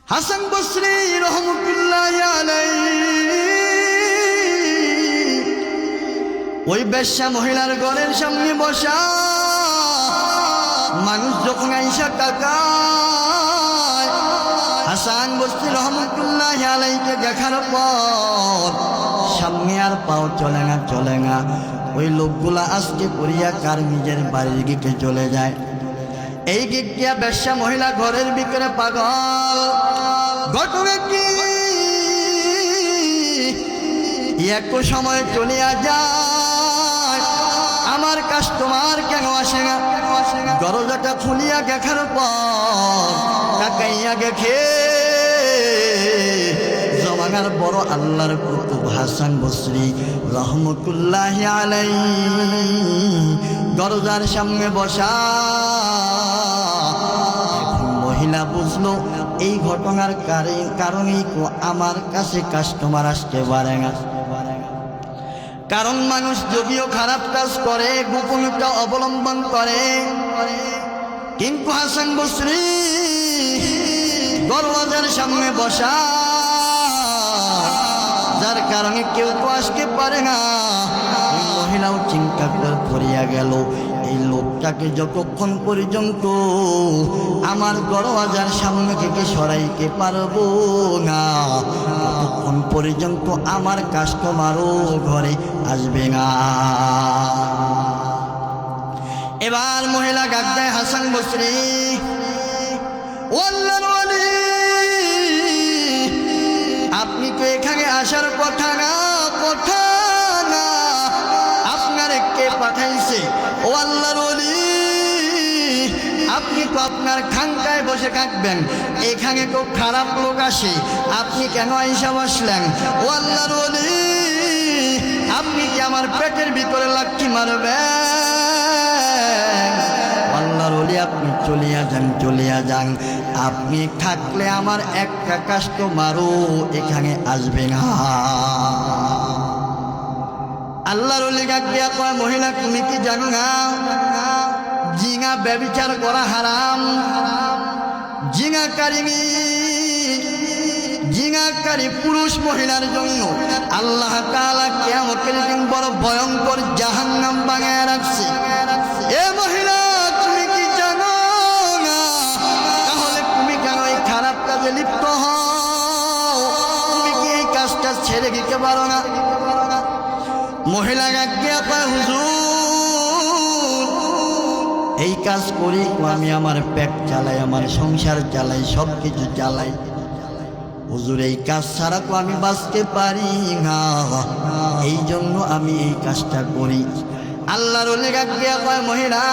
হাসান বসরি রহমতুল্লাহি আলাইহি ওই বেশ্যা মহিলার ঘরের সামনে বসা। মানুষ যখন আইসা তাকায় হাসান বসরি রহমতুল্লাহি আলাইহিকে দেখার পর সামনে আর পাও চলে না। ওই লোকগুলা আজকে করিয়া কার নিজের বাড়ির দিকে চলে যায়। এই দিক দিয়া বেশ্যা মহিলা ঘরের ভিতরে পাগল। ঘটনা কি এক সময় চলিয়া যায়, আমার কাস্টমার কেন আসে না? দরজাটা খুলিয়া দেখার পর তাকাইয়া দেখে জমানার বড় আল্লাহর কুতুব হাসান বসরি রহমতুল্লাহি আলাইহি দরজার সামনে বসা। মহিলা বুঝলো এই ঘটনার কারণেই আমার কাছে কাস্টমার আসতে পারে না। কারণ মানুষ যদিও খারাপ কাজ করে, গোপনীয়তা অবলম্বন করে, কিন্তু হাসান বসরি দরজার সামনে বসা, যার কারণে কেউ তো আসতে পারে না। মহিলাও চিন্তা করিয়া গেল, এই লোকটাকে যতক্ষণ পর্যন্ত আমার দরওয়াজার সামনে থেকে সরাইতে পারবো না, ততক্ষণ পর্যন্ত আমার কাস্টমারও ঘরে আসবে না। এবার মহিলা ডাক দেয় হাসান বসরি, ও আল্লাহর ওলি, আপনি তো এখানে আসার কথা না, আপনারে কে পাঠাইছে? ও আল্লাহর ওলি, আপনি তো আপনার খানকায় বসে থাকবেন, এখানে তো খারাপ লোক আসে, আপনি কেন আইসা বসলেন? ও আল্লাহর ওলি, আপনি কি আমার পেটের ভিতরে লাথি মারবেন? আল্লাহর ওলি, আপনি চলিয়া যান, আপনি থাকলে আমার একটা কাস্টমারও এখানে আসবে না। আল্লাহর ওলি ডাক দিয়া কয়, মহিলা তুমি কি জানো না জিনা ব্যভিচার করা হারাম? জিনাকারী পুরুষ মহিলার জন্য আল্লাহ তাআলা কিয়ামতের দিন বড় ভয়ঙ্কর জাহান্নাম বানায় রাখছে। এ মহিলা তুমি কি জানো না? তাহলে তুমি কেন এই খারাপ কাজে লিপ্ত হও? তুমি কি এই কাজটা ছেড়ে দিতে পারো না? মহিলা গিয়া কয়, হুজুর, এই কাজ করি আমি আমার পেট চালাই, আমার সংসার চালাই, সব কিছু চালাই। হুজুর, এই কাজ ছাড়া তো আমি বাঁচতে পারি না, এই জন্য আমি এই কাজটা করি। আল্লাহর ওলি গিয়া কয়, মহিলা,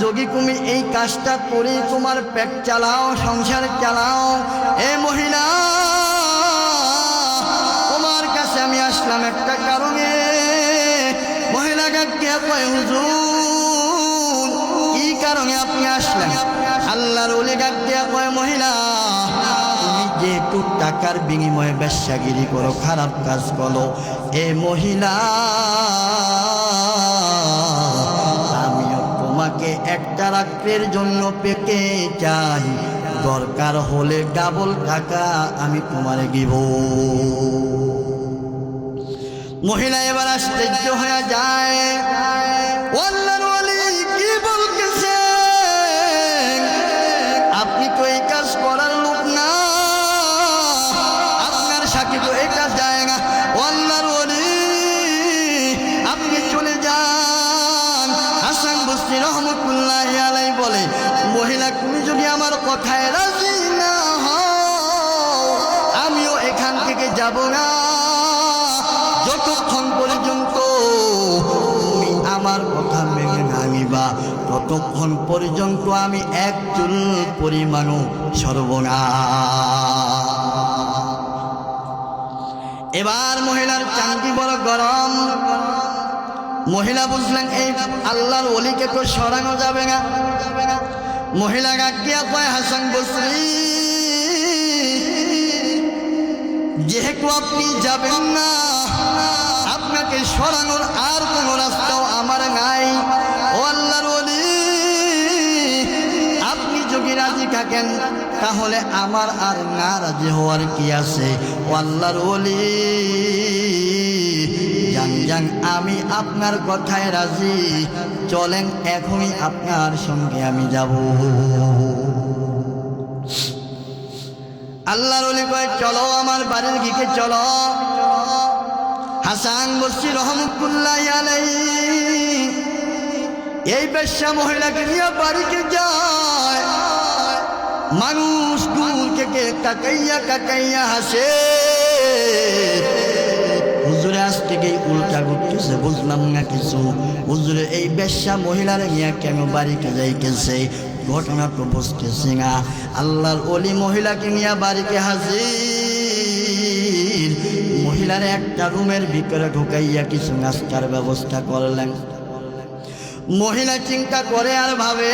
যদি তুমি এই কাজটা করে তোমার পেট চালাও, সংসার চালাও, এ মহিলা, তোমার কাছে আমি আসলাম একটা কারণে। মহিলা গিয়া কয়, হুজুর, কি কারণে আপনি আসলেন? আল্লাহর ওলি গিয়া কয়, মহিলা, তুমি যেহেতু টাকার বিনিময়ে বেশ্যাগিরি করো, খারাপ কাজ করো, এ মহিলা, আমিও তোমাকে একটা রাত্রের জন্য পেতে চাই, দরকার হলে ডাবল টাকা আমি তোমারে দিব। মহিলা এবার আশ্চর্য হয়ে যায়, আল্লাহর ওলি কি বলতেছেন? আপনি তো এই কাজ করার লোক না, আপনার সাথে তো এই কাজ যায় না। আল্লাহর ওলি, আপনি চলে যান। হাসান বসরি রহমতুল্লাহি আলাইহি বলে, মহিলা, তুমি যদি আমার কথায় রাজি না হও, আমিও এখান থেকে যাব না, যতক্ষণ পর্যন্ত তুমি আমার কথা মেনে না নিবা, ততক্ষণ পর্যন্ত আমি এক চুল পরিমাণও সরব না। এবার মহিলার চাকরি বড় গরম। মহিলা বুঝলেন এই আল্লাহর ওলিকে তো সরানো যাবে না। মহিলা গিয়া কয়, হাসান বসরি, যেহেতু আপনি যাবেন না, আপনাকে সরানোর আর কোনো রাস্তাও আমার নাই। ও আল্লাহর ওলি, আপনি যদি রাজি থাকেন তাহলে আমার আর নারাজি হওয়ার কি আছে? ও আল্লাহর ওলি, যান যান, আমি আপনার কথায় রাজি, চলেন এখনই আপনার সঙ্গে আমি যাব। আল্লাহর ওলি কয়, চলো আমার বাড়ির দিকে চলো। হাসান বসরি রহমতুল্লাহ আলাইহি এই বেশ্যা মহিলাকে নিয়ে বাড়িতে যায়। মানুষ দূর থেকে কাকাইয়া কাকাইয়া হাসে। হুজুরে আজ থেকেই উল্টা ঘুরতেছে, বুঝলাম না কিছু। হুজুরে এই বেশ্যা মহিলার নিয়ে কেন বাড়িতে যাইতেছে, ঘটনা তো বুঝতেছি না। আল্লাহর ওলি মহিলাকে নিয়ে বাড়িতে হাজির। মহিলার একটা রুমের ভিতরে ঢুকাইয়া কিছু নাস্তার ব্যবস্থা করলেন। মহিলা চিন্তা করে আর ভাবে,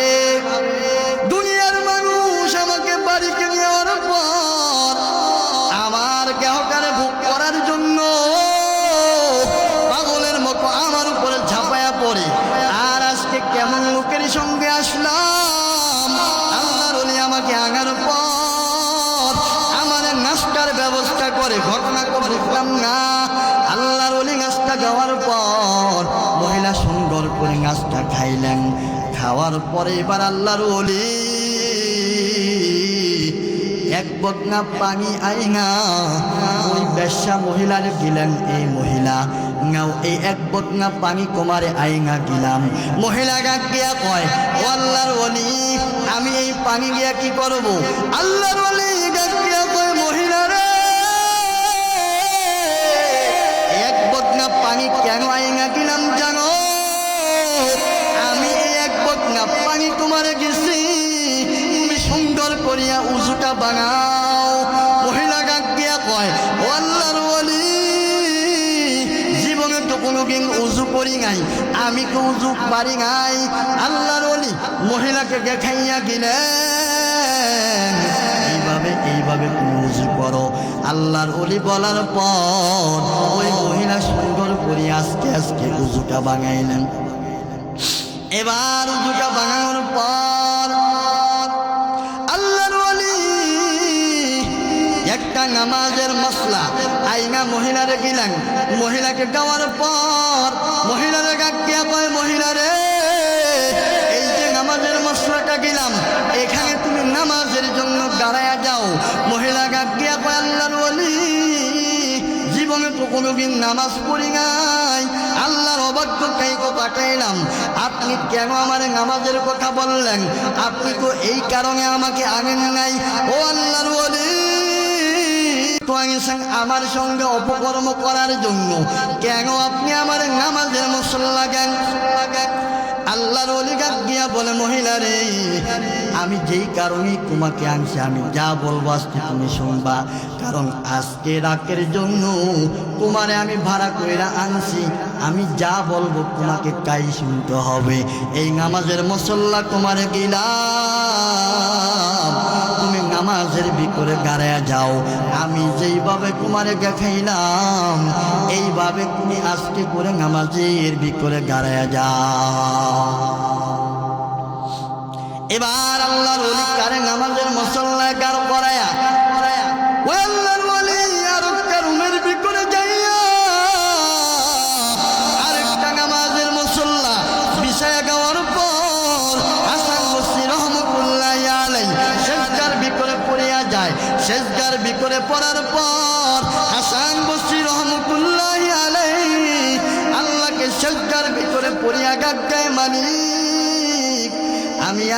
দুনিয়ার মানুষ আমাকে বাড়িতে নেওয়ার পর আমার দেহটারে ভোগ করার জন্য পাগলের মতো আমার উপরে ঝাঁপায়া পড়ে। আর আজকে কেমন লোকের সঙ্গে আসলাম। আল্লাহর ওলি আমাকে আগার পর আমার নাস্তার ব্যবস্থা করে, ঘটনা তো বুঝলাম না। আল্লাহর ওলি নাস্তা যাওয়ার পর মহিলা সুন্দর করে নাস্তা খাইলেন। খাওয়ার পরে এবার আল্লাহর ওলি এক বদনা পানি আইনা ওই বেশ্যা মহিলারে দিলেন। এই মহিলা নাও এই এক বদনা পানি তোমারে আইনা দিলাম। মহিলা গাক গিয়া কয়, ও আল্লাহর ওলি, আমি এই পানি গিয়া কি করব? আল্লাহর ওলি গাক গিয়া কয়, মহিলা রে, এক বদনা পানি কেন আইনা দিলাম জানো? আমি এই এক বদনা পানি তোমারে গেছি, তুমি সুন্দর করিয়া উজুটা বানাও। মহিলা গাক দিয়া কয়, ও আল্লাহর ওলি, জীবনে তো কোনোদিন উজু করি নাই, আমি তো উজু পারি নাই। আল্লাহর ওলি মহিলাকে দেখাইয়া গেলেন, এইভাবে তুমি উজু করো। আল্লাহর ওলি বলার পর ওই মহিলা সুন্দর করে আস্তে আস্তে উজুটা বানাইলেন। এবার উজুটা বানানোর পর আল্লাহর ওলি একটা নামাজের মশলা আইনা মহিলারে গিলেন। মহিলাকে গাওয়ার পর মহিলারে গাকিয়া কয়, মহিলারে, এই যে নামাজের মশলাটা গিলাম, এখানে তুমি নামাজের জন্য দাঁড়ায়া যাও। মহিলা গাকিয়া কয়, আল্লাহর ওলি, জীবনে তো কোনোদিন নামাজ পড়ি নাই, আল্লাহর অবাধ্য কাইকো পাঠাইলাম, আপনি কেন আমার নামাজের কথা বললেন? আপনি তো এই কারণে আমাকে আনেন নাই। ও আল্লাহর ওলি, আমার সঙ্গে অপকর্ম করার জন্য কেন আপনি আমার নামাজের মশলা জ্ঞান? আল্লাহর ওলি গাক দিয়া বলে, মহিলা রে, আমি যেই কারণে তোমাকে আনছি, আমি যা বলবো আজকে তুমি শুনবা। কারণ আজকে রাতের জন্য তোমারে আমি ভাড়া কইরা আনছি, আমি যা বলবো তোমাকে তাই শুনতে হবে। এই নামাজের মশলা তোমারে গিলাম, তুমি নামাজের ভিতরে গাড়ায়া যাও। আমি যেইভাবে তোমারে দেখাইলাম এইভাবে তুমি আজকে করে নামাজের ভিতরে গাড়ায়া যাও। এবার আল্লাহর ওলি কারে নামাজের মশলা গাড় করায়া ওই আল্লাহর ওলি আরেকটা রুমের ভিতরে যাইয়া আরেকটা নামাজের মশলা বিছায়া গাওয়ার পর হাসান বসরি রহমতুল্লাহ আলাইহি সেজদার ভিতরে পড়িয়া যায়। সেজদার ভিতরে পড়ার পর হাসান বসরি রহমতুল্লাহ আলাইহি আল্লাহকে সেজদার ভিতরে পড়িয়া গাক গায়, মালিক,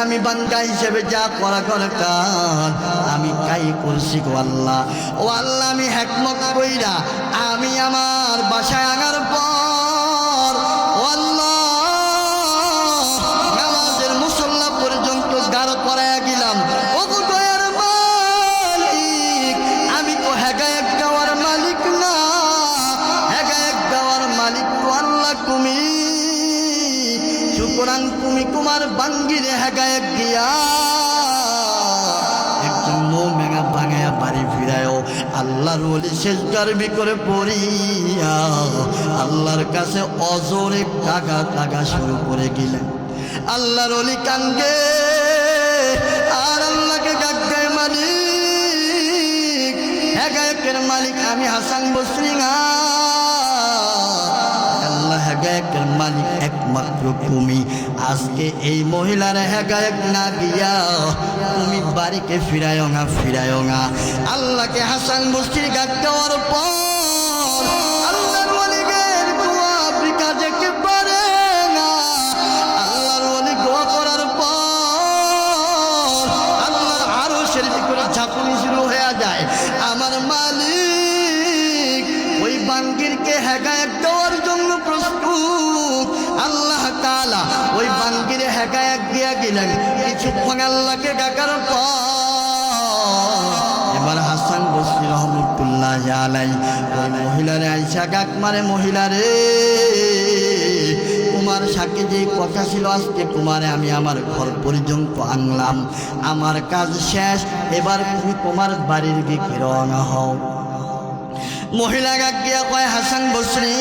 আমি বান্দা হিসেবে যা করা দরকার আমি তাই করছি গো আল্লাহ। ও আল্লাহ, আমি হিকমত কইরা আমি আমার বাসায় আনার পর ও আল্লাহ নামাজের মুসল্লা পর্যন্ত গাঢ় করাইয়া গেলাম। ও গো দয়ার মালিক, আমি তো হেগায়েক দেওয়ার মালিক না, হেগায়েক দেওয়ার মালিক তো আল্লাহ তুমি। সুতরাং তুমি তোমার বাঙ্গিরে হেগায়েক দিয়া একজন মোমেনা বাঙায়া বাড়ি ফিরায়ও। আল্লাহর ওলি সেজদার ভিতরে পড়িয়া আল্লাহর কাছে অজরে কাগা শুরু করে গেলেন। আল্লাহর ওলি কান্দে আর আল্লাহকে ডাক দেয়, মালিক, হেদায়েতের মালিক আমি হাসান বসরি না, আল্লাহ হেদায়েতের মালিক একমাত্র তুমি। আজকে এই মহিলার হেদায়েত না দিয়া তুমি বাড়িকে ফিরায়ও না। আল্লাহকে হাসান বসরির গাছ দেওয়ার পর আল্লাহর ওলিদের দোয়া বিকা যেতে পারে না। আল্লাহর ওলি দোয়া করার পর আল্লাহর আরশের ভিতরে ঝাঁকুনি শুরু হয়ে যায়। আমার মালিক ওই বাঙ্গিরকে হেদায়েত দেওয়ার জন্য প্রস্তুত। আল্লাহ তাআলা ওই বাঙ্গিরে হেদায়েত দিয়া গেলেন। কিছুক্ষণ আল্লাহকে ডাকার পর এবার হাসান বসরি রহমতুল্লাহ আলাইহি ওই মহিলারে আইসা ডাক মারে, মহিলারে তোমার সাথে যে কথা ছিল আজকে তোমারে আমি আমার ঘর পর্যন্ত আনলাম, আমার কাজ শেষ, এবার তুমি তোমার বাড়ির দিকে রওনা হও। মহিলা ডাক দিয়া কয়, হাসান বসরি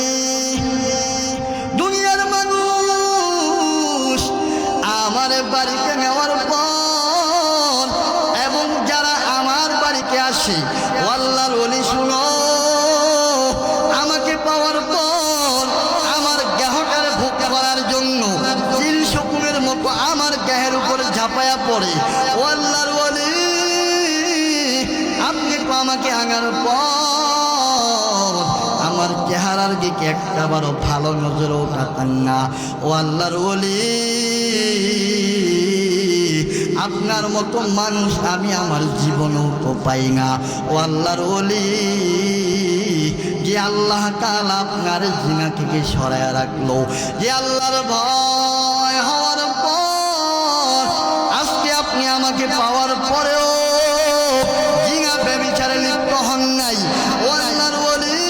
দুনিয়ার মানুষ আমার বাড়িতে নেওয়ার পর এবং যারা আমার বাড়িতে আসে ও আল্লাহর ওলি শুনো, আমাকে পাওয়ার পর আমার দেহটারে ভোগ করার জন্য চিল শকুনের মতো আমার দেহের উপরে ঝাঁপায়া পড়ে। ও আল্লাহর ওলি আপনি তো আমাকে আনার পর আমার চেহারার দিকে একটাবারও ভালো নজরও তাকান না। ও আল্লাহর ওলি আপনার মতো মানুষ আমি আমার জীবনেও তো পাই না। ও আল্লাহর ওলি যে আল্লাহ তাআলা আপনার জিনা থেকে সরায় রাখলো, যে আল্লাহর ভয় হওয়ার পর আজকে আপনি আমাকে পাওয়ার পরেও জিনা ব্যভিচারে লিপ্ত হন নাই। ও আল্লাহর ওলি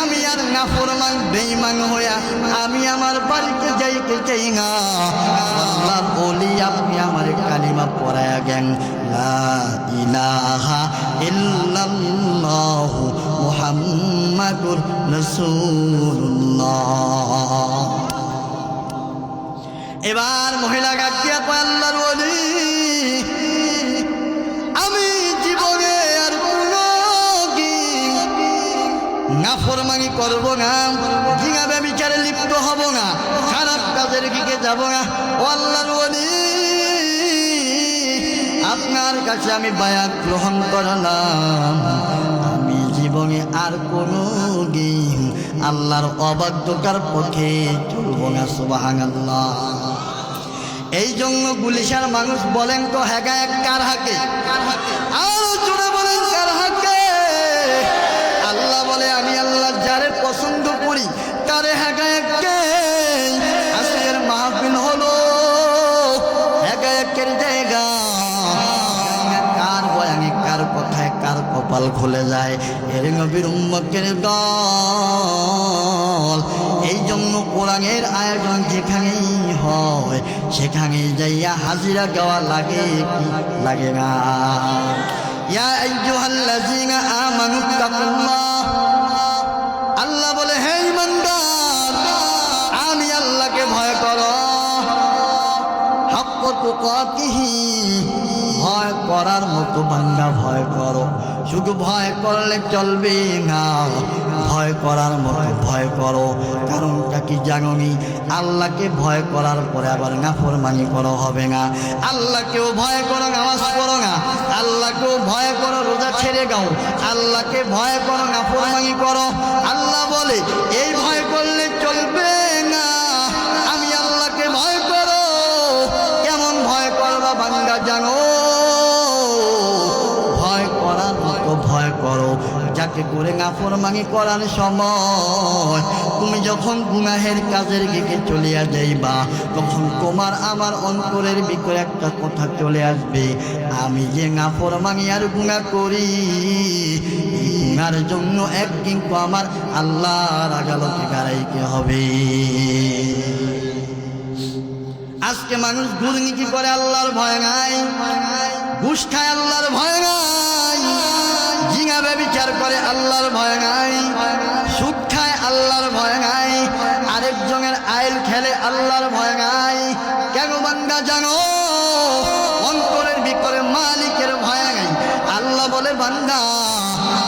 আমি আর নাফরমান বেঈমান হইয়া আমি আমার বাড়িতে যাইতে চাই না। আল্লাহর ওলি আপনি আমার কালিমা পড়ায়া গেন, লা ইলাহা ইল্লাল্লাহু মুহাম্মাদুর রাসূলুল্লাহ। এবার মহিলা ডাক দিয়া কয়, আল্লাহর ওলি আমি জীবনে আর কোনদিন নাফরমানি করব না, জিনা ব্যভিচারে লিপ্ত হব না, খারাপ কাজের দিকে যাব না। ও আল্লাহর ওলি আপনার কাছে আমি বায়াত গ্রহণ করলাম, আমি জীবনে আর কোনদিন আল্লাহর অবাধ্যতার পথে চলব না। সুবহানাল্লাহ। এই জন্য গুলিশার মানুষ বলেন তো হেদায়েত কার হাতে? আর জোরে বলেন কার হাতে? আল্লাহ বলে আমি আল্লাহ যারে পছন্দ করি তারে হেদায়েতকে। আজকের মাহফিল হলো হেদায়েতের জায়গা। কার বয়ানে কার কথায় কার কপাল খুলে যায়, এর নবীর উম্মতের দল। এই জন্য কোরআনের আয়োজন যেখানেই হয় সেখানেই যাইয়া হাজিরা দেওয়া লাগে কি লাগে না? ইয়া আইয়ুহাল্লাযীনা আমানুত্তাকুল্লাহ, আল্লাহ বলে হে ঈমানদার আমি আল্লাহকে ভয় করো। হাক্কা তুকাতিহি, ভয় করার মতো বান্দা ভয় করো। শুধু ভয় করলে চলবে না, ভয় করার মতো ভয় করো। কারণটা কি জানোনি? আল্লাহকে ভয় করার পরে আবার নাফরমানি করা হবে না। আল্লাহকেও ভয় করো, নামাজ পড়ো না। আল্লাহকেও ভয় করো, রোজা ছেড়ে দাও। আল্লাহকে ভয় করো, নাফরমানি করো। আল্লাহ বলে এই ভয় করলে চলবে না, আমি আল্লাহকে ভয় করো। কেমন ভয় করবা বান্দা জানো? ভয় করার মতো ভয় করো, যাকে করে নাফরমানি করার সময় তুমি যখন গুনাহের কাজের দিকে চলিয়া যাইবা, তখন তোমার আমার অন্তরের ভিতরে একটা কথা চলে আসবে, আমি যে নাফরমানি আর গুনাহ করি, গুনার জন্য একদিন তো আমার আল্লাহর আদালতে দাঁড়াইতে হবে। আজকে মানুষ দুর্নীতি করে আল্লাহর ভয় নাই, ঘুষ খায় আল্লাহর ভয় নাই, জিনা ব্যভিচার করে আল্লাহর ভয় নাই, সুদ খায় আল্লাহর ভয় নাই, আরেকজনের আইল খেলে আল্লাহর ভয় নাই। কেন বান্দা জানো? অন্তরের ভিতরে মালিকের ভয় নাই। আল্লাহ বলে বলে বান্দা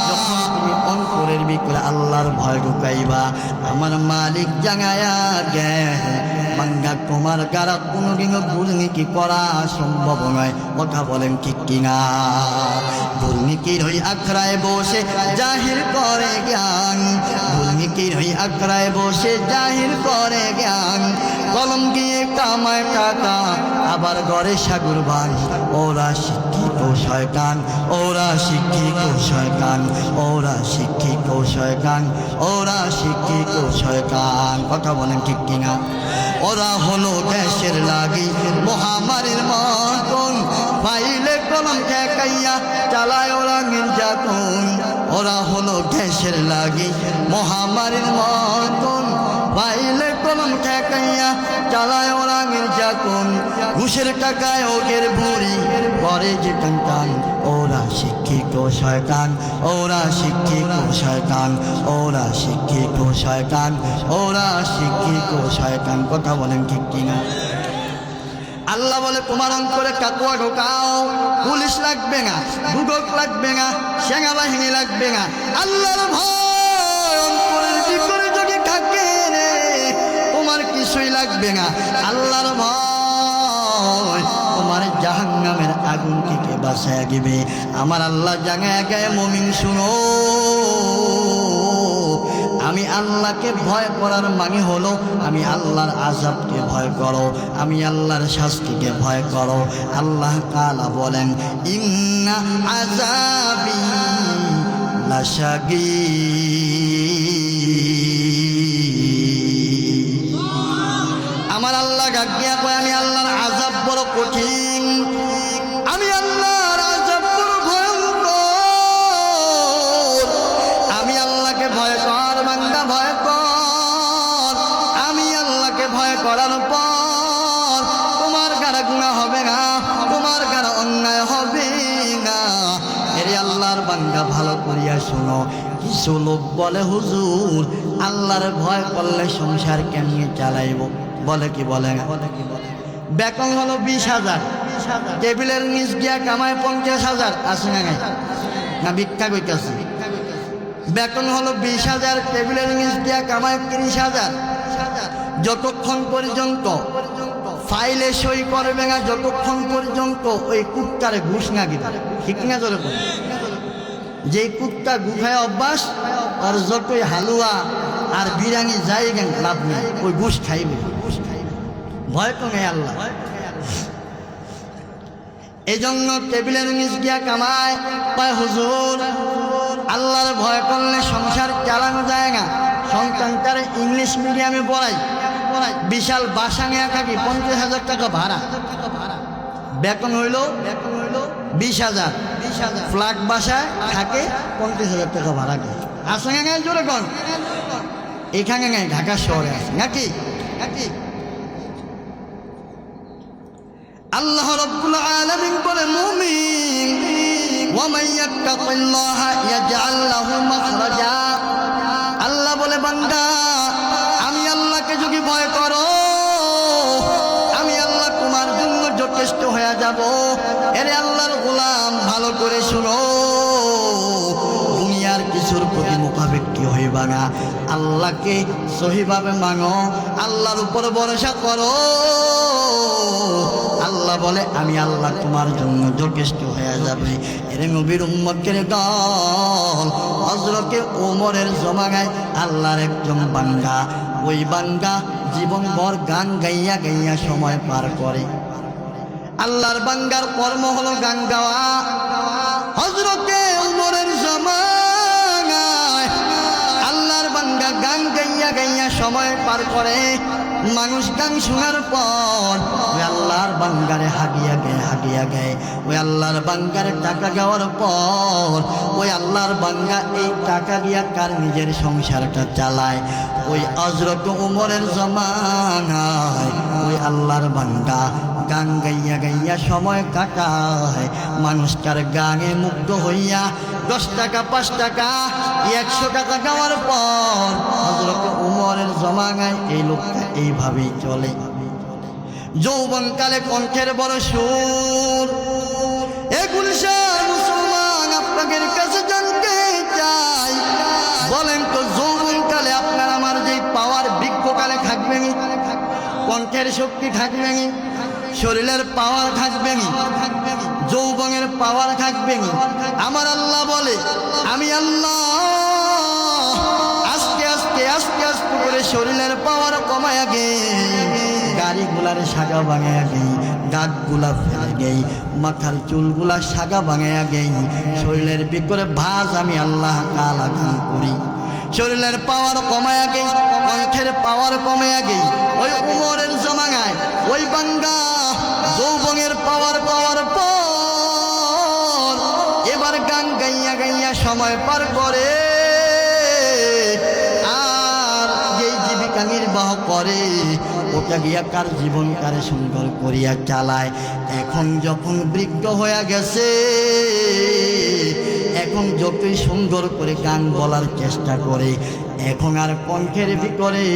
যখন তুমি অন্তরের ভিতরে আল্লাহর ভয় ঢুকাইবা আমার মালিক জাগায়া গে বান্দা তোমার দ্বারা কোনোদিন দুর্নীতি করা সম্ভব নয়। কথা বলেন ঠিক কিনা? দুর্নীতির হই আখড়ায় বসে জাহির করে জ্ঞান, দুর্নীতির হই আখড়ায় বসে জাহির করে জ্ঞান, কলম গিয়ে কামায় টাকা আবার ঘরে সাগর ভান। ওরা শিক্ষিত শয়তান, ওরা শিক্ষিত শয়তান, ওরা শিক্ষিত শয়তান, ওরা শিক্ষিত শয়তান। কথা বলেন ঠিক কিনা? ওরা হলো দেশের লাগি মহামারীর মতন, ফাইলে কলম ঠেকাইয়া চালায় ওরা নির্যাতন। ওরা হলো দেশের লাগি মহামারীর মতন, ফাইলে কলম ঠেকাইয়া চালায় ওরা নির্যাতন। ঘুষের টাকায় ওদের বুড়ি করে যে টান। ওরা শিক্ষিত শয়তান, ওরা শিক্ষিত শয়তান, ওরা শিক্ষিত শয়তান, ওরা শিক্ষিত শয়তান। কথা বলেন ঠিক কিনা? আল্লাহ বলে তোমার অন্তরে কাকুয়া ঢোকাও, পুলিশ লাগবে না, দুদক লাগবে না, সেনাবাহিনী লাগবে না। আল্লাহর ভয় অন্তরের ভিতরে যদি থাকে রে তোমার কিছুই লাগবে না। আল্লাহর ভয় তোমার জাহান্নামের আগুন থেকে বাঁচাইয়া দিবে। আমার আল্লাহ জাগায় গায়ে মুমিন শুনো, আমি আল্লাহকে ভয় করার মানে হলো আমি আল্লাহর আযাবকে ভয় করো, আমি আল্লাহর শাস্তিকে ভয় করো। আল্লাহ তাআলা বলেন ইন্না আযাবি লাশাদীদ। আমার আল্লাহ গাগিয়া কয় আমি আল্লাহর আযাব বড় কঠিন, আমি আল্লাহর আযাব বড় ভয়ঙ্কর। আমি আল্লাহকে ভয় কর বান্দা, ভয় কর। আমি আল্লাহকে ভয় করার পর তোমার কারো গুনাহ হবে না, তোমার কারো অন্যায় হবে না। এরে আল্লাহর বান্দা ভালো করিয়া শোনো, কিছু লোক বলে হুজুর আল্লাহর ভয় করলে সংসার কেমনে চালাইব? বলে কি বলে না? বেতন হলো 20,000, টেবিলের নিচ গিয়া কামায় 50,000। আছে না নাই? না ভিক্ষা কইতাছে? বেতন হলো 20,000, টেবিলের নিচ গিয়া কামায় 30,000। যতক্ষণ পর্যন্ত ফাইলে সই করবে না, যতক্ষণ পর্যন্ত ওই কুত্তারে ঘুষ না দিবে। ঠিক না? জোরে বলে যেই কুত্তা গুখায় অভ্যাস, আর যতই হালুয়া আর বিরিয়ানি যাই গেন লাভ নেই, ওই ঘুষ খাইবে। ভয় তো নেই আল্লাহ। এই জন্য টেবিলের নিচ গিয়া কামায় পায় হুজুর আল্লাহর ভয় করলে সংসার চালানো যায় না। সন্তানটারে ইংলিশ মিডিয়ামে পড়াই, বিশাল বাসা নিয়ে থাকি, 50,000 টাকা ভাড়া। বেতন হইল 20,000, ফ্ল্যাট বাসায় থাকে 50,000 টাকা ভাড়া দেয়। আসে না গায়ে জোরে কন? এখানে গায়ে ঢাকা শহরে আছে নাকি? আল্লাহ রাব্বুল আলামিন বলে মুমিন ওয়া মান ইয়াত্তাকিল্লাহা ইয়াজআল লাহু মাখরাজা। আল্লাহ বলে বান্দা আমি আল্লাহকে যদি ভয় করো আমি আল্লাহ তোমার জন্য যথেষ্ট হয়ে যাব। এরে আল্লাহর গোলাম ভালো করে শুনো, দুনিয়ার কিছুর প্রতি মুখাপেক্ষী হইবা না, আল্লাহকে সহিভাবে মানো, আল্লাহর উপর ভরসা করো। আল্লাহ বলে আমি আল্লাহ তোমার জন্য যথেষ্ট হয়ে যাবে। এর নবীর উম্মতের দল হযরতে ওমরের জমানায় আল্লাহর একজন বান্দা, ওই বান্দা জীবনভর গান গাইয়া গাইয়া সময় পার করে। আল্লাহর বান্দার কর্ম হলো গান গাওয়া। হযরতে ওমরের জমানায় আল্লাহর বান্দা গান গাইয়া গাইয়া সময় পার করে। মানুষ গান শোনার পর ওই আল্লাহর বান্দারে হাগিয়া গায়। ওই আল্লাহর বান্দারে টাকা দেওয়ার পর ওই আল্লাহর বান্দা এই টাকা দিয়া কার নিজের সংসারটা চালায়। ওই হযরত ওমরের জমানায় ওই আল্লাহর বান্দা গান গাইয়া গাইয়া সময় কাটায়। মানুষটার গানে মুগ্ধ হইয়া 10 টাকা 5 টাকা 100 টাকা দেওয়ার পর হযরত ওমরের জমানায় এই লোকটা এইভাবেই চলে। যৌবনকালে কণ্ঠের বড় সুর, এ গুলশান মুসলমান আপনাকে কণ্ঠের শক্তি থাকবে নি, শরীরের পাওয়ার থাকবে নি, যৌবনের পাওয়ার থাকবে নি। আমার আল্লাহ বলে, আমি আল্লাহ আস্তে আস্তে আস্তে আস্তে করে শরীরের পাওয়ার কমায়া গে, গাড়িগুলার শাখা ভাঙায়া গেই, দাঁতগুলা ফেলে গেই, মাথার চুলগুলা শাখা ভাঙায়া গেই, শরীরের ভিতরে ভাঁজ আমি আল্লাহ তাআলা দান করি। শরীরের পাওয়ার কমায়া গেই, কণ্ঠের পাওয়ার কমায়া গেই। ওই উমরের জমানায় ওই বাঙ্গা যৌবনের পাওয়ার পাওয়ার পর এবার গান গাইয়া গাইয়া সময় পার করে, আর যেই জীবিকা নির্বাহ করে ওটা গিয়া কার জীবন কারে সুন্দর করিয়া চালায়। এখন যখন বৃদ্ধ হয়ে গেছে, এখন যতই সুন্দর করে গান বলার চেষ্টা করে, এখন আর কণ্ঠের ভিতরে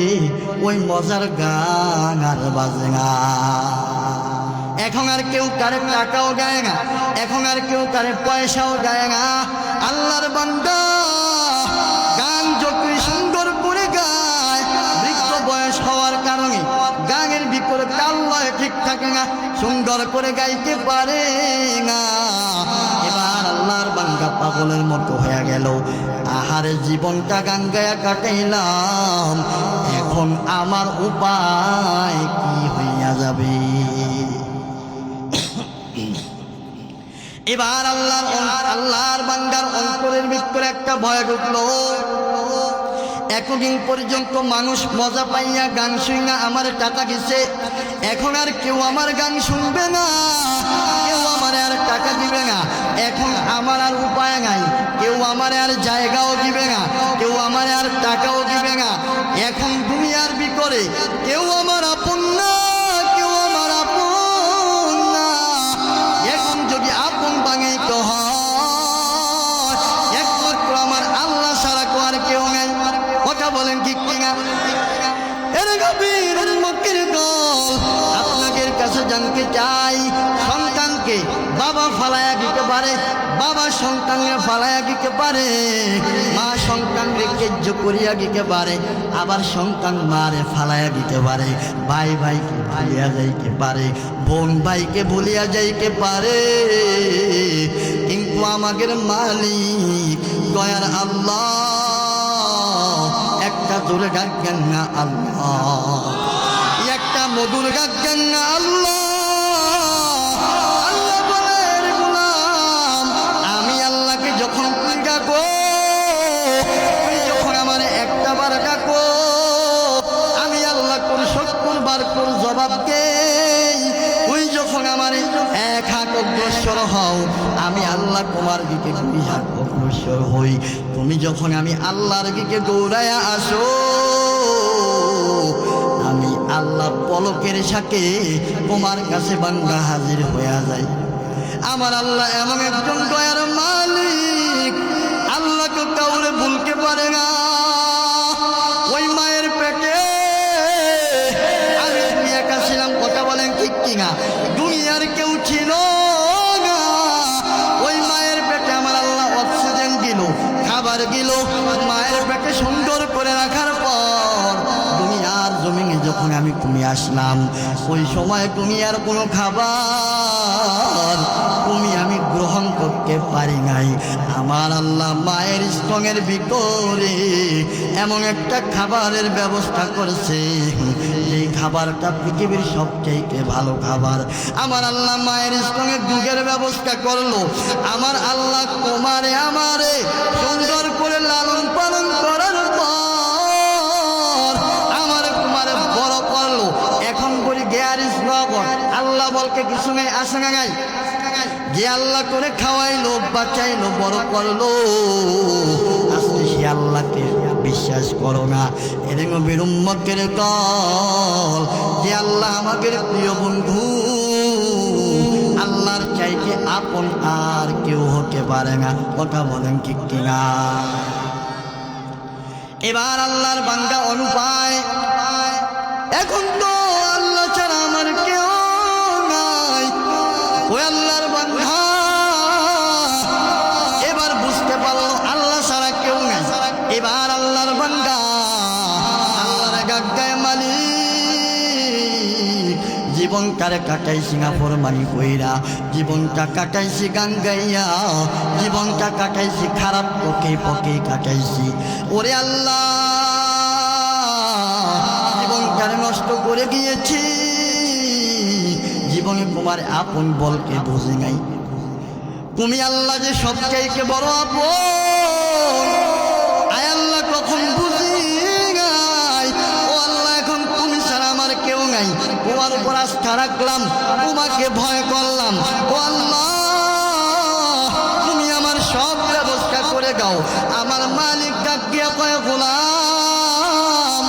ওই মজার গান আর বাজে না। এখন আর কেউ কারে টাকাও গায় না, এখন আর কেউ কারে পয়সাও গায় না। আল্লাহর বান্দা গান যতই সুন্দর করে গায়, বৃদ্ধ বয়স হওয়ার কারণে গানের ভিতরে তাল লয় ঠিক থাকে না, সুন্দর করে গাইতে পারে না। এবার আল্লাহর বান্দা পাগলের মতো হয়ে গেল, আহারে জীবনটা গান গায়া কাটাইলাম, এখন আমার উপায় কি হইয়া যাবে। এবার আল্লাহর বান্দার অন্তরের ভিতরে একটা ভয় ঢুকলো। এতদিন পর্যন্ত মানুষ মজা পাইয়া গান শুনে আমার টাকা দিছে, এখন আর কেউ আমার গান শুনবে না, কেউ আমার আর টাকা দিবে না, এখন আমার আর উপায় নাই, কেউ আমার আর জায়গাও দিবে না, কেউ আমার আর টাকাও দিবে না। এখন দুনিয়ার ভিতরে কেউ আমার আপন না, কেউ আমার আপন না। এখন যদি আপন বাঙাইতে হয়, একমাত্র আমার আল্লাহ ছাড়া আর কেউ নাই। কথা বলেন ঠিক কিনা? এর গভীর উন্মুখের গোল আপনাদের কাছে জানতে চাই, সন্তানকে বাবা ফালায়া দিতে পারে, বাবা সন্তানকে ফালায়া দিতে পারে, মা সন্তানকে কেজ্য করিয়া দিতে পারে, আবার সন্তান মারে ফালায়া দিতে পারে, ভাই ভাইকে ভুলিয়া যাইতে পারে, বোন ভাইকে ভুলিয়া যাইতে পারে। কিন্তু আমাদের মালিক দয়ার আল্লাহ একটা জোরে ডাকবেন না আল্লাহ, একটা মধুর ডাকবেন না আল্লাহ। আল্লাহ বলেন গোলাম, আমি আল্লাহকে যখন ডাকো, যখন আমার একটা বার ডাকো, আমি আল্লাহ করে 70 বার করে জবাব দেই। ওই যখন আমার 1 হাত অগ্রসর হও, আমি আল্লাহ তোমার দিকে 2 হাত অগ্রসর হই। তুমি যখন আমি আল্লাহর দিকে দৌড়ায়া আসো, আমি আল্লাহ পলকের সাথে তোমার কাছে বান্দা হাজির হয়ে যায়। আমার আল্লাহ এমন একজন দয়ার মালিক, আল্লাহকে কাউরে ভুলতে পারে না। ওই মায়ের পেটে আমি তুমি একা ছিলাম, কথা বলেন ঠিক কিনা? দুনিয়ার কেউ ছিল না। ওই মায়ের পেটে আমার আল্লাহ অক্সিজেন দিল, খাবার দিল, মায়ের পেটে সুন্দর করে রাখার পর দুনিয়ার জমিনে যখন আমি তুমি আসলাম, ওই সময় তুমি আর কোনো খাবার তুমি আমি গ্রহণ করতে পারি নাই। আমার আল্লাহ মায়ের স্তনের ভিতরে এমন একটা খাবারের ব্যবস্থা করেছে, এই খাবারটা পৃথিবীর সবচেয়ে ভালো খাবার। আমার আল্লাহ মায়ের স্তনের দুধের ব্যবস্থা করলো। আমার আল্লাহ তোমারে আমারে সুন্দর করে লালন পালন করার পর আমার তোমারে বড় করলো। এখন বলি দেয়ার ইজ নো গড, আল্লাহ বলকে কিছু নেই, আসে না নাই। যে আল্লাহ করে খাওয়াইলো, বাঁচাইলো, বড় করলো, আজকে সে আল্লাহকে বিশ্বাস করো না। এরকম বিরুম্মকের কল যে আল্লাহ আমাদের প্রিয় বন্ধু, আল্লাহর চাইতে আপন আর কেউ হতে পারে না। কথা বলেন ঠিক কিনা? এবার আল্লাহর বান্দা অনুপায়, এখন তো আল্লাহ ছাড়া আমার কেউ নাই। ওই আল্লাহর বান্দা এবার বুঝতে পারলো আল্লাহ ছাড়া কেউ নাই। এবার আল্লাহর বান্দা আল্লাহর গায়ে মালিক জীবনটারে কাটাইছি না ফরমানি কইরা, জীবনটা কাটাইছি গান গাইয়া, জীবনটা কাটাইছি খারাপ পকে পকে কাটাইছি। ওরে আল্লাহ, জীবনটারে নষ্ট করে গিয়েছি, জীবনে তোমার আপন বলকে বুঝি নাই। তুমি আল্লাহ যে সবচাইতে বড় আপন, আয় আল্লাহ কখন বুঝি নাই। ও আল্লাহ, এখন তুমি ছাড়া আমার কেউ নাই, তোমার উপর আস্থা রাখলাম, তোমাকে ভয় করলাম। ও আল্লাহ, তুমি আমার সব ব্যবস্থা করে দাও। আমার মালিক ডাকিয়া কয়, গোলাম,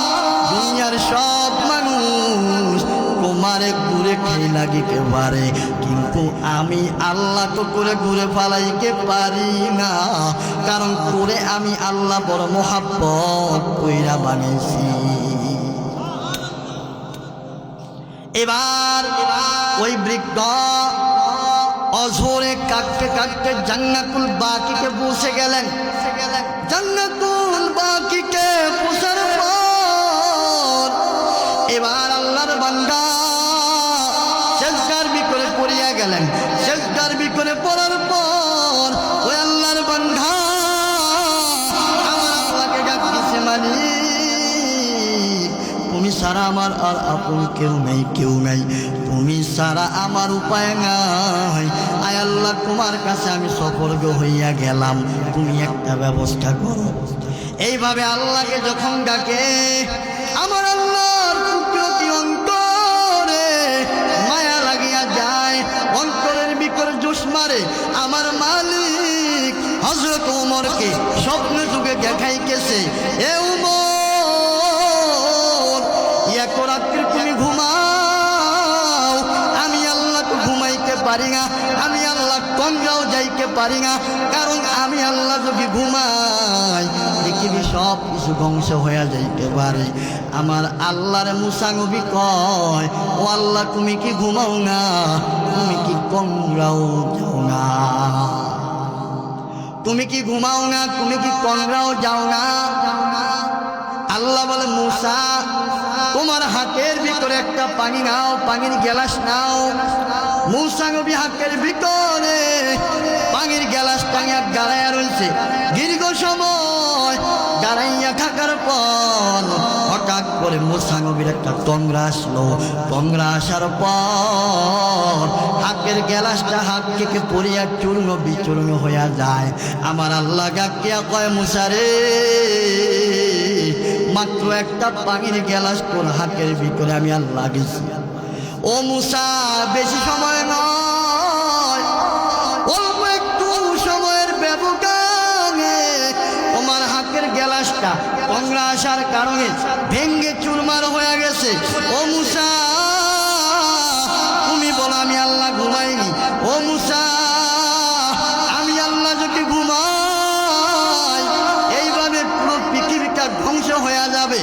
দুনিয়ার সব মানুষ তোমারে ঘুরে খেয়ে লাগিতে পারে, কিন্তু আমি আল্লাহ তো করে ঘুরে ফালাইতে পারি না, কারণ করে আমি আল্লাহ বড় মোহাব্বত কইরা বানিয়েছি। এবার ওই বৃদ্ধ অঝরে কাটতে কাটতে জান্নাতুল বাকিতে পৌঁছে গেলেন। জান্নাতুল বাকিতে পৌঁছার পর এবার আল্লাহর বান্দা সেজদার ভিতরে পড়িয়া গেলেন। সেজদার ভিতরে পড়ার পর ওই আল্লাহর বান্দা আমার আল্লাহকে ডাকতেছে, মালিক, তুমি ছাড়া আমার আর আপন কেউ নাই, কেউ নাই, তুমি ছাড়া আমার উপায় নাই। আয় আল্লাহ, তোমার কাছে আমি সফর্গ হইয়া গেলাম, তুমি একটা ব্যবস্থা করো। এইভাবে আল্লাহকে যখন ডাকে, আমার আল্লাহর কুদরতি অন্তরে মায়া লাগিয়া যায়, অন্তরের ভিতরে জোশ মারে। আমার মালিক হযরত ওমরকে স্বপ্ন যুগে দেখাইতেছে, এ ওমর, এক রাত্রি তুমি ঘুমাও, আমি আল্লাহ তো ঘুমাইতে পারি না, আমি আল্লাহ কমরাও যাইতে পারি না, কারণ আমি আল্লাহ যদি ঘুমাই পৃথিবী সব কিছু ধ্বংস হয়ে যাইতে পারে। আমার আল্লাহর মুসা নবী কয়, ও আল্লাহ, তুমি কি ঘুমাও না, তুমি কি কমরাও যাও না, তুমি কি ঘুমাও না, তুমি কি কমরাও যাও না। আল্লাহ বলে, মুসা, তোমার হাতের ভিতরে একটা পানি নাও, পানির গ্লাস নাও। মুসা নবী হাতের ভিতরে পানির গ্লাস টাঙিয়া গাড়াইয়া রয়েছে। দীর্ঘ সময় গাড়াইয়া থাকার পর হঠাৎ করে মুসা নবীর একটা তংরা আসলো। তংরা আসার পর হাতের গ্লাসটা হাত থেকে পড়িয়া চূর্ণ বিচূর্ণ হইয়া যায়। আমার আল্লাহ ডাকিয়া কয়, মুসা রে, মাত্র একটা পানির গ্লাস তোর হাতের ভিতরে আমি আল্লাহ দিছি। ও মুসা, বেশি সময় নয়, অল্প একটু সময়ের ব্যবধানে তোমার হাতের গ্লাসটা তংরা আসার কারণে ভেঙ্গে চুরমার হয়ে গেছে। ও মুসা, তুমি বলো আমি আল্লাহ ঘুমাইনি। ও মুসা, আমি আল্লাহ যদি ঘুমাই, এইভাবে পুরো পৃথিবীটা ধ্বংস হয়ে যাবে।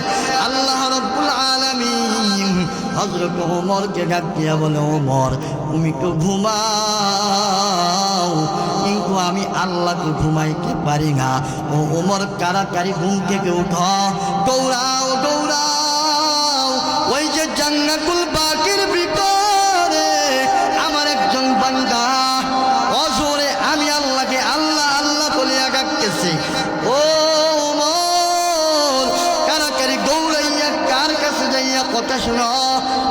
আল্লাহ রাব্বুল আলামিন হযরত ওমরকে ডাক দিয়া বলে, ওমর, তুমি তো ঘুমাও, কিন্তু আমি আল্লাহ তো ঘুমাইতে পারি না। ও ওমর, তাড়াতাড়ি ঘুম থেকে উঠো, দৌড়াও দৌড়াও, ওই যে জান্নাতুল বাকির ভিতরে আমার একজন বান্দা অজরে আমি আল্লাহকে আল্লাহ আল্লাহ বলিয়া ডাকতেছে। ও ওমর, তাড়াতাড়ি দৌড়াইয়া কার কাছে যাইয়া কথা শুনো,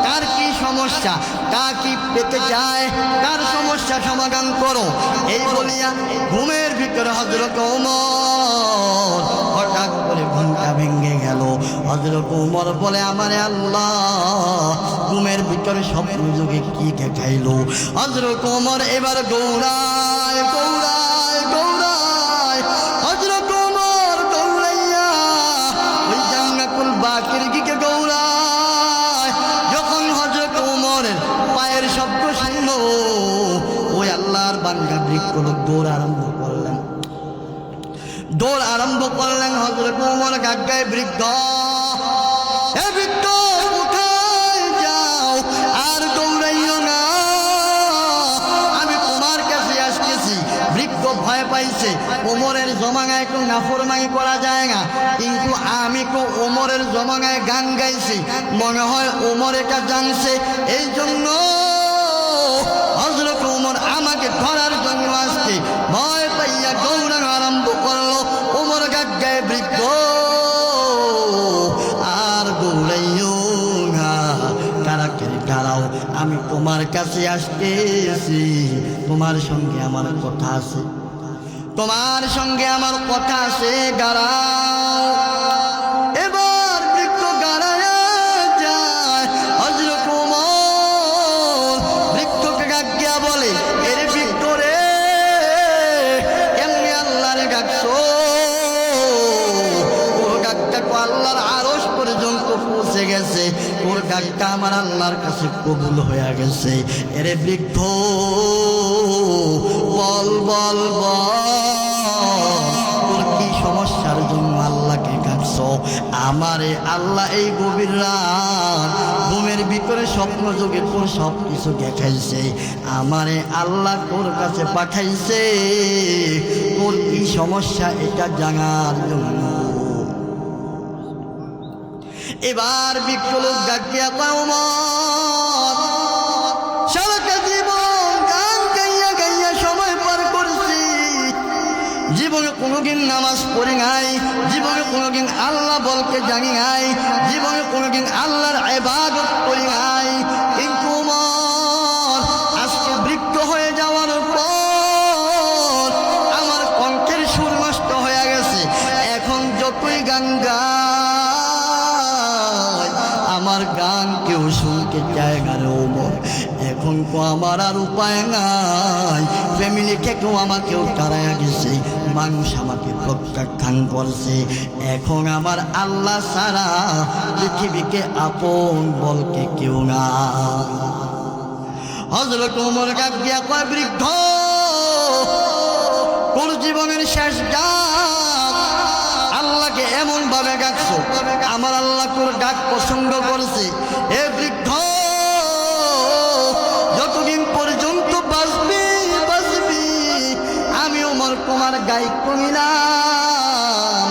কার কি সমস্যা, কার কি পেতে চায়, কার সমস্যা সমাধান করো। এই বলিয়া ঘুমের ভিতরে হযরত ওমর হঠাৎ করে ঘুমটা ভেঙে গেল। হযরত ওমর বলে, আমারে আল্লাহ ঘুমের ভিতরে স্বপ্ন যুগে কি দেখাইলো। হযরত ওমর এবার দৌড়ায় দৌড়ায় দৌড়ায়, হযরত ওমর দৌড়াইয়া ওই জান্নাতুল বাকির দিকে দৌড়ায়। যখন হযরত ওমরের পায়ের শব্দ শুনলো, ওই আল্লাহর বান্দা বৃক্ষ দৌড় আরম্ভ করলেন, দৌড় আরম্ভ করলেন। হযরত ওমর গায়ে বৃদ্ধ, এ বৃদ্ধ, কোথায় যাও, আর দৌড়াইও না, আমি তোমার কাছে আসতেছি। বৃদ্ধ ভয় পাইছে ওমরের জমানায় একটু নাফরমানি করা যায় না, কিন্তু আমি তো ওমরের জমানায় গান গাইছি, মনে হয় ওমর এটা জানছে, এই জন্য হযরত ওমর আমাকে ধরার জন্য আসছে। ভয় পাইয়া দৌড়ানো আরম্ভ করলো। ওমর গায়ে বৃদ্ধ আর দৌড়াইও না, তাড়াতাড়ি দাঁড়াও, আমি তোমার কাছে আসতেছি, তোমার সঙ্গে আমার কথা আছে, তোমার সঙ্গে আমার কথা আছে, দাঁড়াও। এবার বৃক্ষ দাঁড়ায়া যায়। হযরত ওমর বৃক্ষকে ডাকিয়া বলে, এর বৃক্ষ রে, এমনি আল্লাহরে ডাকছো? ওর ডাকটা তো আল্লাহর আরশ পর্যন্ত পৌঁছে গেছে, ওর ডাকটা আমার আল্লাহর কাছে কবুল হয়ে গেছে। এরে বৃক্ষ বল বল বল, কি সমস্যার জন্য আল্লাহকে ডাকছো? আমারে আল্লাহ এই গভীর রাত ঘুমের ভিতরে স্বপ্ন যোগে তোর সব কিছু দেখাইছে, আমারে আল্লাহ তোর কাছে পাঠাইছে, তোর কি সমস্যা এটা জানার জন্য। এবার বৃক্ষ লোক ডাকিয়া পাও, সারাটা জীবন গান গাইয়া গাইয়া সময় পার করছি, জীবনে কোনোদিন নামাজ পড়ি নাই, জীবনে কোনোদিন আল্লাহ বলকে জানি নাই, জীবনে কোনোদিন আল্লাহর ইবাদত করি নাই, কিন্তু আজকে বৃক্ষ হয়ে যাওয়ার পর আমার কণ্ঠের সুর নষ্ট হয়ে গেছে। এখন যতই গান গাই আমার গান কেউ শুনতে চায় না রে ওমর। এখন তো আমার আর উপায় নাই, ফ্যামিলি থেকেও আমাকেও তাড়াইয়া গেছে, মানুষ আমাকে প্রত্যাখ্যান করছে, এখন আমার আল্লাহ ছাড়া পৃথিবীকে আপন বলতে কেউ না। হযরত ওমর ডাকিয়া কয়, বৃদ্ধ তোর জীবনের শেষ ডাক আল্লাহকে এমন ভাবে ডাকছো, আমার আল্লাহ তোর ডাক পছন্দ করছে। এ বৃদ্ধ যতদিন পর্যন্ত বাঁচবি বাঁচবি, আমি ওমর তোমার দায়িত্ব নিলাম,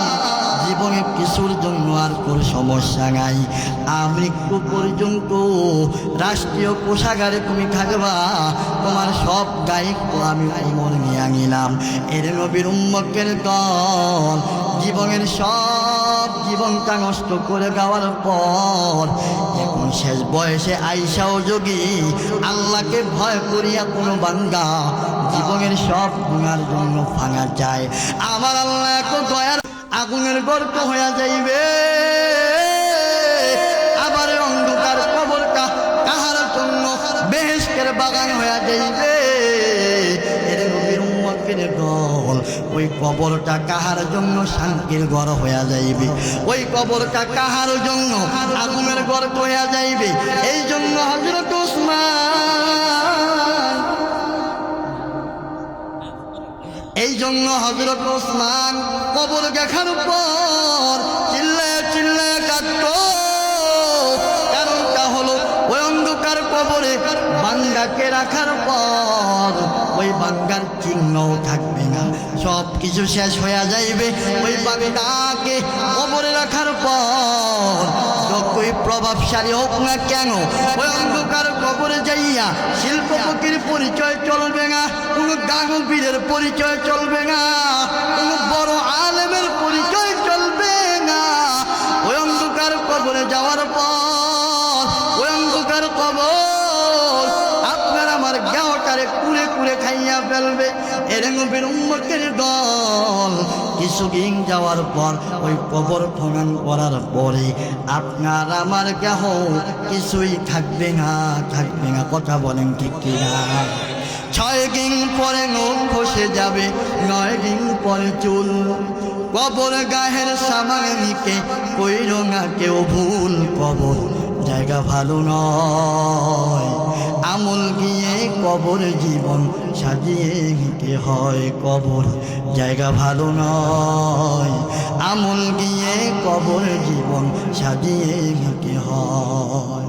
জীবনে কিছুর জন্য আর কোন সমস্যা নাই, মৃত্যু পর্যন্ত রাষ্ট্রীয় কোষাগারে তুমি থাকবা, তোমার সব দায়িত্ব আমি ওমর নিয়ে নিলাম। এর নবীর উম্মতের দল জীবনের সব জীবনটা নষ্ট করে যাওয়ার পর এখন শেষ বয়সে আইসাও যোগী আল্লাহকে ভয় করিয়া কোনো বান্দা জীবনের সব গুনার জন্য ভাঙা যায়, আমার আল্লাহ এত দয়ার আগুনের গর্ত হইয়া যাইবে, আবার অন্ধকার কবরটা কাহার জন্য বেহেশতের বাগান হইয়া যাইবে। এর নবীর উম্মতের দল ওই কবরটা কাহার জন্য শান্তির ঘর হইয়া যাইবে, ওই কবরটা কাহার জন্য আগুনের গর্ত হইয়া যাইবে। এই জন্য হযরত ওসমান, এই জন্য হযরত ওসমান কবর দেখার পর চিল্লায় চিল্লায় কাঁদতো, কারণটা হলো ওই অন্ধকার কবরে বান্দাকে রাখার পর ওই বান্দার চিহ্নও থাকবে না, সব কিছু শেষ হয়ে যাইবে। ওই বান্দাকে কবরে রাখার পর যতই প্রভাবশালী হোক না কেন, ওই অন্ধকার কবরে যাইয়া শিল্পপতির পরিচয় চলবে না, কোনো দানবীরের পরিচয় চলবে না, কোনো বড় আলেমের পরিচয় চলবে না। ওই অন্ধকার কবরে যাওয়ার পর ওই অন্ধকার কবর আপনার আমার গাওটারে কুড়ে কুড়ে খাইয়া ফেলবে। এর নবীর উম্মতের দল কিছুদিন যাওয়ার পর ওই কবর খনন করার পরে আপনার আমার গাহ কিছুই থাকবে না, থাকবে না, কথা বলেন ঠিক কিনা? 6 দিন পরে নখ খসে যাবে, 9 দিন পরে চুল, কবর গায়ের সামানিকে কইর না কেউ ভুল, কবর জায়গা ভালো নয়, আমল গিয়ে কবর জীবন সাজিয়ে নিতে হয়, কবর জায়গা ভালো নয়, আমল গিয়ে কবর জীবন সাজিয়ে নিতে হয়।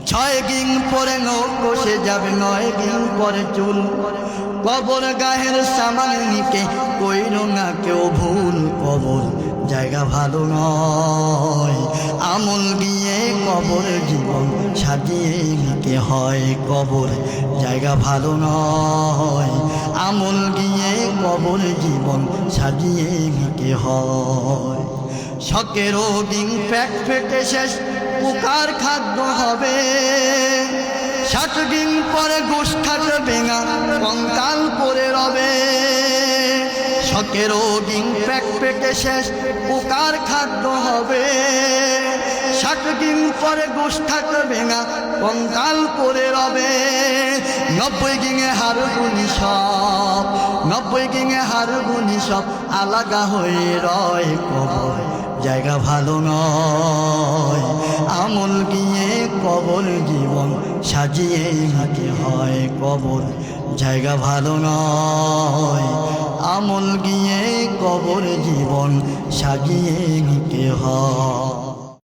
6 দিন পরে নখ খসে যাবে, 9 দিন পরে চুল, কবর গাহের সামান নিকে কইল না কেউ ভুল, কবর জায়গা ভালো নয়, আমল গিয়ে কবর জীবন সাজিয়ে নিতে হয়। কবর জায়গা ভালো নয়, আমল গিয়ে কবর জীবন সাজিয়ে নিতে হয়। শখেরও ডিম পেট ফেটে শেষ পোকার খাদ্য হবে, 60 দিন পরে গোশ থাকবে ভেঙা কঙ্কাল পরে রবে। শখেরও ডিম পেট পেটে শেষ পোকার খাদ্য হবে, 60 দিন পরে গোশ থাকবে ভেঙা কঙ্কাল পরে রবে। 90 দিনে হার গুনি সব, 90 দিনে হার গুনি সব আলাদা হয়ে রয়। কবর জায়গা ভালো নয়, আমল গিয়ে কবর জীবন সাজিয়ে নিতে হয়। কবর জায়গা ভালো নয়, আমল গিয়ে কবর জীবন সাজিয়ে নিতে